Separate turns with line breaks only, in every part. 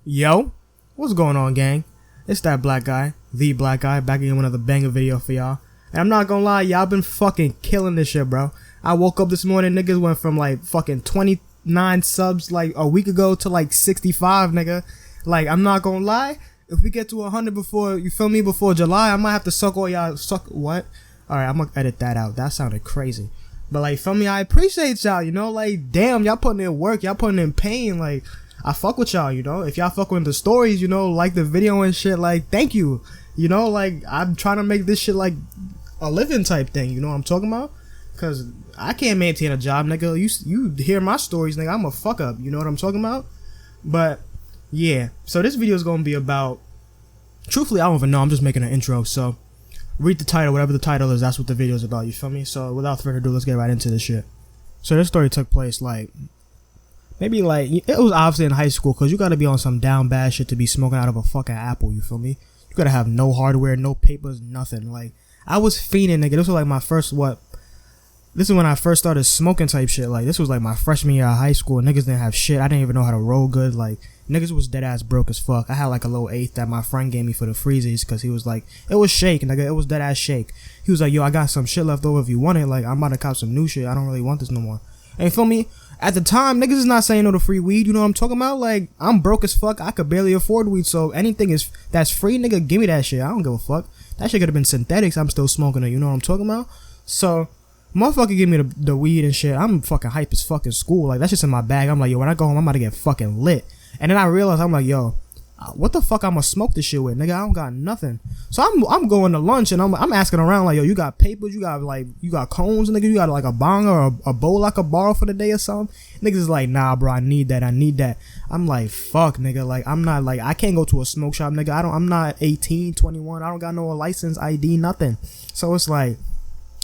Yo, what's going on, gang? It's that black guy, the black guy, back again with another banger video for y'all. And I'm not gonna lie, y'all been fucking killing this shit, bro. I woke up this morning, niggas went from like fucking 29 subs like a week ago to like 65, nigga. Like, I'm not gonna lie, if we get to 100 before, you feel me, before July, I might have to suck all y'all, what? Alright, I'm gonna edit that out. That sounded crazy. But like, feel me, I appreciate y'all, you know, like, damn, y'all putting in work, y'all putting in pain, like, I fuck with y'all, you know. If y'all fuck with the stories, you know, like the video and shit, like, thank you. You know, like, I'm trying to make this shit like a living type thing, you know what I'm talking about? Cause I can't maintain a job, nigga. You hear my stories, nigga, I'm a fuck up, you know what I'm talking about? But yeah, so this video is gonna be about, truthfully, I don't even know, I'm just making an intro, so read the title, whatever the title is, that's what the video is about, you feel me? So without further ado, let's get right into this shit. So this story took place like, maybe like, it was obviously in high school, because you gotta be on some down bad shit to be smoking out of a fucking apple, you feel me? You gotta have no hardware, no papers, nothing. Like, I was fiending, nigga. This was like my first, this is when I first started smoking type shit. Like, this was like my freshman year of high school. Niggas didn't have shit. I didn't even know how to roll good. Like, niggas was dead ass broke as fuck. I had like a little eighth that my friend gave me for the freezies, because he was like, it was shake, nigga. It was dead ass shake. He was like, yo, I got some shit left over if you want it. Like, I'm about to cop some new shit. I don't really want this no more. And you feel me? At the time, niggas is not saying no to free weed, you know what I'm talking about? Like, I'm broke as fuck, I could barely afford weed, so anything that's free, nigga, give me that shit. I don't give a fuck. That shit could have been synthetics, I'm still smoking it, you know what I'm talking about? So, motherfucker give me the weed and shit, I'm fucking hype as fuck in school, like, that's just in my bag. I'm like, yo, when I go home, I'm about to get fucking lit. And then I realized, I'm like, yo, what the fuck I'ma smoke this shit with, nigga? I don't got nothing. So I'm going to lunch and I'm asking around, like, yo, you got papers, you got cones, nigga, you got like a bong or a bowl I could borrow for the day or something? Niggas is like, nah, bro, I need that. I'm like, fuck, nigga, like, I'm not, like, I can't go to a smoke shop, nigga. I'm not 18, 21, I don't got no license, ID, nothing. So it's like,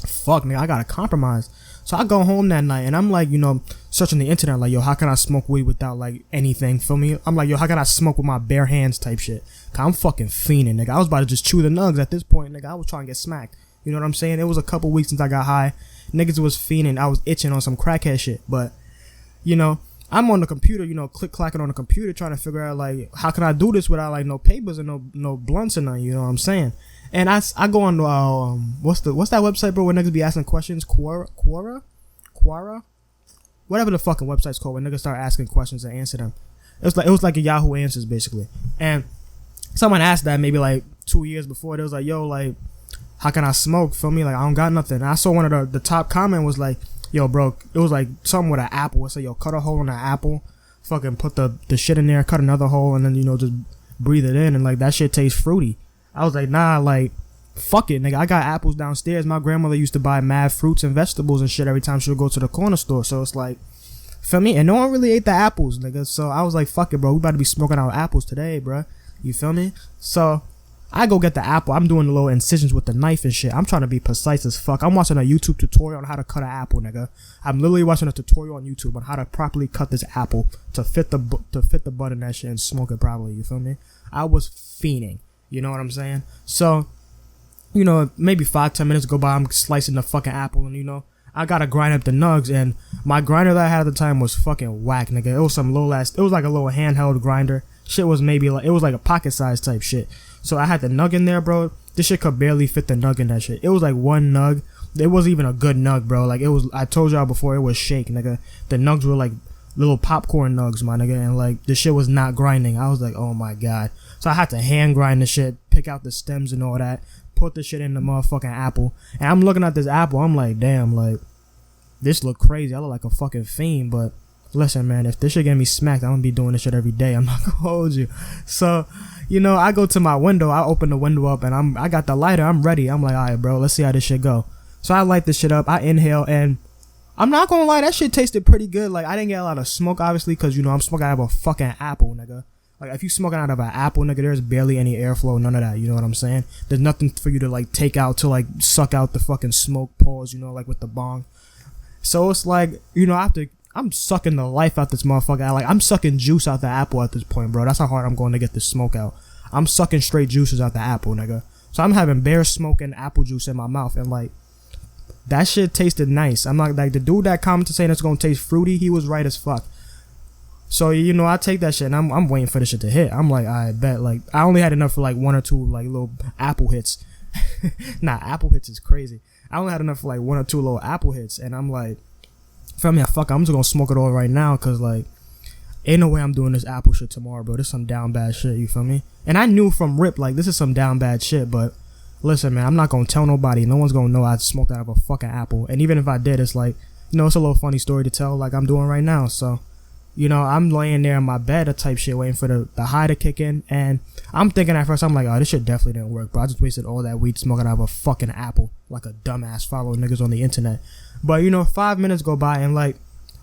fuck, nigga, I gotta compromise. So I go home that night and I'm like, you know, searching the internet, like, yo, how can I smoke weed without like anything, feel me? I'm like, yo, how can I smoke with my bare hands type shit? Cause I'm fucking fiending, nigga. I was about to just chew the nugs at this point, nigga. I was trying to get smacked. You know what I'm saying? It was a couple weeks since I got high. Niggas was fiending. I was itching on some crackhead shit. But, you know, I'm on the computer, you know, click-clacking on the computer trying to figure out, like, how can I do this without, like, no papers and no blunts or nothing, you know what I'm saying? And I go on, what's that website, bro, where niggas be asking questions? Quora? Whatever the fucking website's called, where niggas start asking questions and answer them. It was like a Yahoo Answers, basically. And someone asked that maybe like 2 years before. They was like, yo, like, how can I smoke? Feel me? Like, I don't got nothing. And I saw one of the top comment was like, yo, bro, it was like something with an apple. It said, yo, cut a hole in an apple, fucking put the shit in there, cut another hole, and then, you know, just breathe it in, and like that shit tastes fruity. I was like, nah, like, fuck it, nigga. I got apples downstairs. My grandmother used to buy mad fruits and vegetables and shit every time she would go to the corner store. So it's like, feel me? And no one really ate the apples, nigga. So I was like, fuck it, bro. We about to be smoking our apples today, bro. You feel me? So I go get the apple. I'm doing the little incisions with the knife and shit. I'm trying to be precise as fuck. I'm watching a YouTube tutorial on how to cut an apple, nigga. I'm literally watching a tutorial on YouTube on how to properly cut this apple to fit the bud in that shit and smoke it properly. You feel me? I was fiending. You know what I'm saying? So, you know, maybe 5-10 minutes go by, I'm slicing the fucking apple, and, you know, I gotta grind up the nugs, and my grinder that I had at the time was fucking whack, nigga. It was some little ass, it was like a little handheld grinder. Shit was maybe like, it was like a pocket size type shit. So I had the nug in there, bro. This shit could barely fit the nug in that shit. It was like one nug. It wasn't even a good nug, bro. Like, it was, I told y'all before, it was shake, nigga. The nugs were like little popcorn nugs, my nigga, and like, the shit was not grinding. I was like, oh my god. So I had to hand grind the shit, pick out the stems and all that, put the shit in the motherfucking apple. And I'm looking at this apple, I'm like, damn, like, this look crazy. I look like a fucking fiend. But listen, man, if this shit get me smacked, I'm gonna be doing this shit every day. I'm not gonna hold you. So, you know, I go to my window, I open the window up, and I got the lighter, I'm ready. I'm like, alright, bro, let's see how this shit go. So I light this shit up, I inhale, and I'm not gonna lie, that shit tasted pretty good. Like, I didn't get a lot of smoke, obviously, because, you know, I'm smoking out of a fucking apple, nigga. Like, if you smoking out of an apple, nigga, there's barely any airflow, none of that, you know what I'm saying? There's nothing for you to, like, take out to, like, suck out the fucking smoke pause, you know, like with the bong. So it's like, you know, I'm sucking the life out this motherfucker. Like, I'm sucking juice out the apple at this point, bro. That's how hard I'm going to get this smoke out. I'm sucking straight juices out the apple, nigga. So I'm having bare smoke and apple juice in my mouth, and, like, that shit tasted nice. I'm not, like, the dude that commented saying it's gonna taste fruity, he was right as fuck. So, you know, I take that shit and I'm waiting for this shit to hit. I'm like, I bet. Like, I only had enough for like 1 or 2 like little apple hits. Nah, apple hits is crazy. I only had enough for like 1 or 2 little apple hits. And I'm like, feel me? Fuck, I'm just gonna smoke it all right now. Cause like, ain't no way I'm doing this apple shit tomorrow, bro. This is some down bad shit, you feel me? And I knew from rip, like, this is some down bad shit. But listen, man, I'm not gonna tell nobody. No one's gonna know I smoked out of a fucking apple. And even if I did, it's like, you know, it's a little funny story to tell like I'm doing right now. So, you know, I'm laying there in my bed, a type shit, waiting for the high to kick in. And I'm thinking at first, I'm like, oh, this shit definitely didn't work, bro. I just wasted all that weed smoking out of a fucking apple. Like a dumbass following niggas on the internet. But, you know, 5 minutes go by and, like,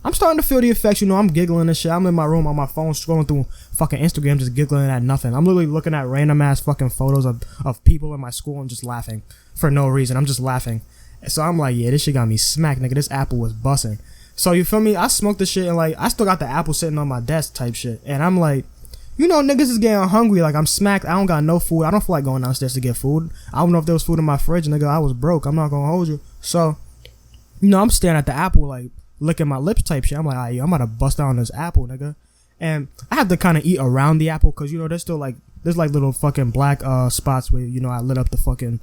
I'm starting to feel the effects. You know, I'm giggling and shit. I'm in my room on my phone scrolling through fucking Instagram, just giggling at nothing. I'm literally looking at random ass fucking photos of people in my school and just laughing for no reason. I'm just laughing. So I'm like, yeah, this shit got me smacked, nigga. This apple was busting. So you feel me? I smoked the shit and like I still got the apple sitting on my desk type shit. And I'm like, you know, niggas is getting hungry. Like I'm smacked. I don't got no food. I don't feel like going downstairs to get food. I don't know if there was food in my fridge, nigga. I was broke. I'm not gonna hold you. So, you know, I'm staring at the apple like licking my lips type shit. I'm like, alright, I'm about to bust down this apple, nigga. And I have to kind of eat around the apple because, you know, there's still like, there's like little fucking black spots where, you know, I lit up the fucking,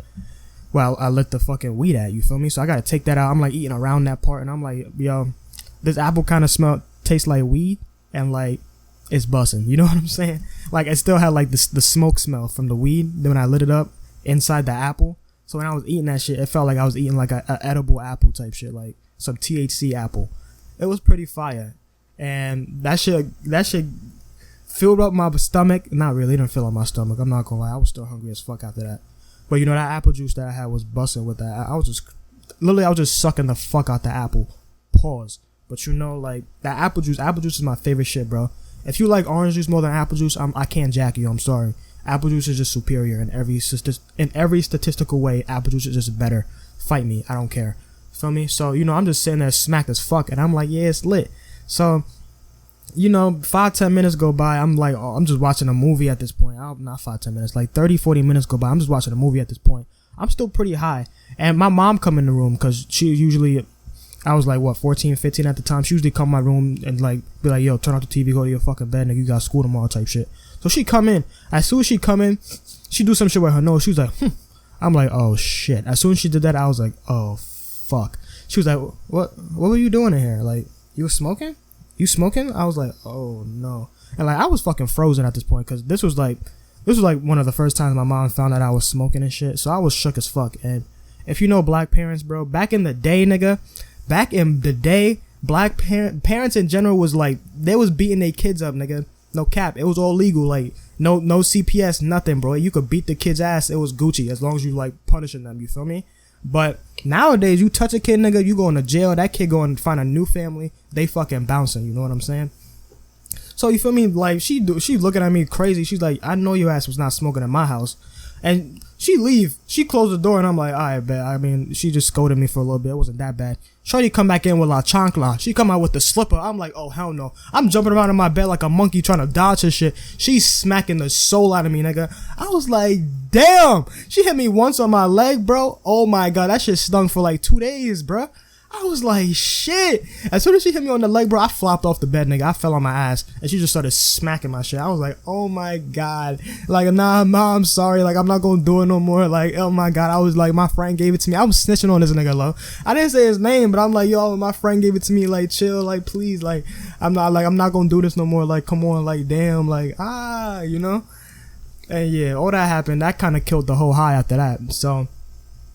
well, I lit the fucking weed at, you feel me? So I gotta take that out. I'm like eating around that part and I'm like, yo, this apple kind of tastes like weed and like it's busting. You know what I'm saying? Like it still had like the smoke smell from the weed when I lit it up inside the apple. So when I was eating that shit, it felt like I was eating like a edible apple type shit, like some THC apple. It was pretty fire. And that shit filled up my stomach. Not really, it didn't fill up my stomach. I'm not gonna lie, I was still hungry as fuck after that. But you know, that apple juice that I had was busting with that. I was just sucking the fuck out the apple. Pause. But you know, like that apple juice is my favorite shit, bro. If you like orange juice more than apple juice, I can't jack you. I'm sorry. Apple juice is just superior in every statistical way. Apple juice is just better. Fight me, I don't care. Feel me? So you know, I'm just sitting there smacked as fuck, and I'm like, yeah, it's lit. So, you know, 5-10 minutes go by. I'm like, oh, I'm just watching a movie at this point. Not 5-10 minutes, like 30-40 minutes go by. I'm just watching a movie at this point. I'm still pretty high, and my mom come in the room because she usually, I was like, what, 14, 15 at the time. She usually come in my room and like be like, yo, turn off the TV, go to your fucking bed, nigga, you got school tomorrow type shit. So she come in. As soon as she come in, she do some shit with her nose. She was like, I'm like, oh shit. As soon as she did that, I was like, oh fuck. She was like, what were you doing in here? Like, you were smoking? You smoking? I was like, oh no. And like, I was fucking frozen at this point because this was like one of the first times my mom found out I was smoking and shit. So I was shook as fuck. And if you know black parents, bro, back in the day, nigga, black parents in general was like, they was beating their kids up, nigga. No cap. It was all legal. Like, no CPS, nothing, bro. You could beat the kid's ass. It was Gucci as long as you like punishing them. You feel me? But nowadays, you touch a kid, nigga, you going to jail. That kid going to find a new family. They fucking bouncing. You know what I'm saying? So you feel me? Like she looking at me crazy. She's like, I know your ass was not smoking in my house, and she leave. She closed the door, and I'm like, alright, bet. I mean, she just scolded me for a little bit. It wasn't that bad. Shorty come back in with la chancla. She come out with the slipper. I'm like, oh hell no. I'm jumping around in my bed like a monkey trying to dodge her shit. She's smacking the soul out of me, nigga. I was like, damn. She hit me once on my leg, bro. Oh my god, that shit stung for like 2 days, bro. I was like, shit. As soon as she hit me on the leg, bro, I flopped off the bed, nigga. I fell on my ass, and she just started smacking my shit. I was like, oh my god. Like, nah, ma, I'm sorry. Like, I'm not gonna do it no more. Like, oh my god. I was like, my friend gave it to me. I was snitching on this nigga, low. I didn't say his name, but I'm like, yo, my friend gave it to me. Like, chill. Like, please. Like, I'm not gonna do this no more. Like, come on. Like, damn. Like, you know? And yeah, all that happened. That kind of killed the whole high after that. So,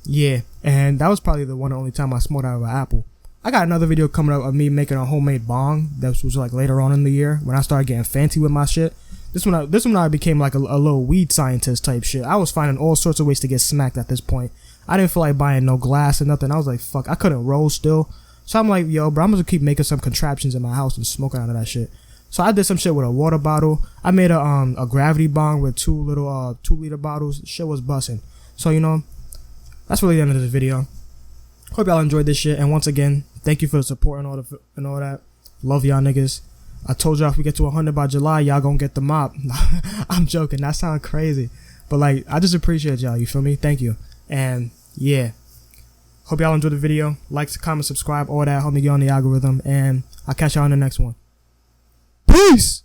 yeah. And that was probably the one and only time I smoked out of an apple. I got another video coming up of me making a homemade bong. That was like later on in the year when I started getting fancy with my shit. This one I became like a little weed scientist type shit. I was finding all sorts of ways to get smacked at this point. I didn't feel like buying no glass or nothing. I was like, fuck, I couldn't roll still. So I'm like, yo, bro, I'm gonna keep making some contraptions in my house and smoking out of that shit. So I did some shit with a water bottle. I made a gravity bong with 2 little 2-liter bottles. Shit was busting. So, you know, that's really the end of this video. Hope y'all enjoyed this shit. And once again, thank you for the support and all that. Love y'all niggas. I told y'all if we get to 100 by July, y'all gonna get the mop. I'm joking. That sounds crazy. But like, I just appreciate y'all. You feel me? Thank you. And yeah. Hope y'all enjoyed the video. Like, comment, subscribe, all that. Help me get on the algorithm. And I'll catch y'all in the next one. Peace.